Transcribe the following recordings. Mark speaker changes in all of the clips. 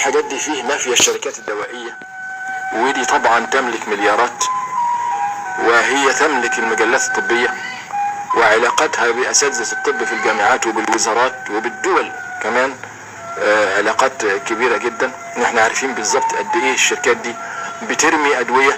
Speaker 1: الحاجات دي فيه مافيا الشركات الدوائية، ودي طبعا تملك مليارات، وهي تملك المجلات الطبية وعلاقاتها بأساتذة الطب في الجامعات وبالوزارات وبالدول كمان علاقات كبيرة جدا. نحن عارفين بالظبط قد ايه الشركات دي بترمي أدوية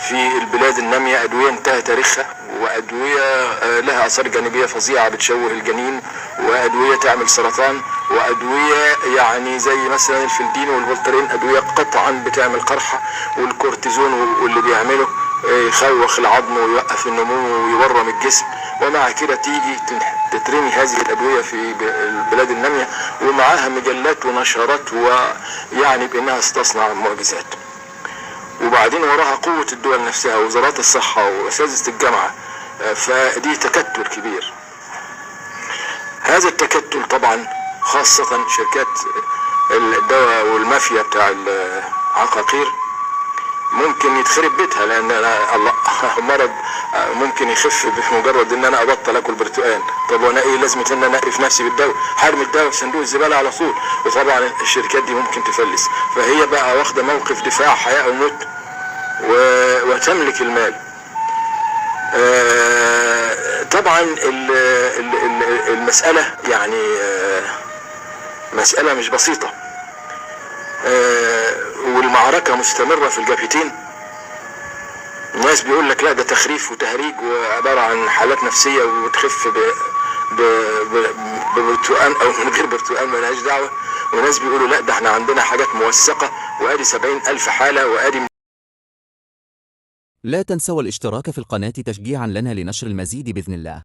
Speaker 1: في البلاد النامية، أدوية انتهى تاريخها، وأدوية لها آثار جانبية فظيعة بتشوه الجنين، وأدوية تعمل سرطان، وأدوية يعني زي مثلا الفلدين والفولترين أدوية قطعا بتعمل قرحة، والكورتيزون واللي بيعمله يخوخ العظم ويوقف النمو ويورم الجسم. ومع كده تيجي تترمي هذه الأدوية في البلاد النامية ومعاها مجلات ونشرات ويعني بأنها استصنع معجزات. وبعدين وراها قوة الدول نفسها، وزارات الصحة وأساتذة الجامعة، فدي تكتل كبير. هذا التكتل طبعا خاصة شركات الدواء والمافيا بتاع العقاقير ممكن يتخرب بيتها، لأن الله مرض ممكن يخف بمجرد ان انا ابطل اكل برتقال. طب وانا ايه لازمه ان انا اقرف نفسي بالدواء؟ حرم الدواء في صندوق الزباله على طول. وطبعا الشركات دي ممكن تفلس، فهي بقى واخده موقف دفاع حياه او موت وتملك المال. طبعا المساله يعني مساله مش بسيطه، والمعركه مستمره في الجبهتين. الناس بيقول لك لا ده تخريف وتهريج وعبارة عن حالات نفسية وتخف ببرتقان او من غير برتقان ملهاش دعوة، وناس بيقولوا لا ده احنا عندنا حاجات موثقة وادي 70,000 حالة وادي.
Speaker 2: لا تنسوا الاشتراك في القناة تشجيعا لنا لنشر المزيد بإذن الله.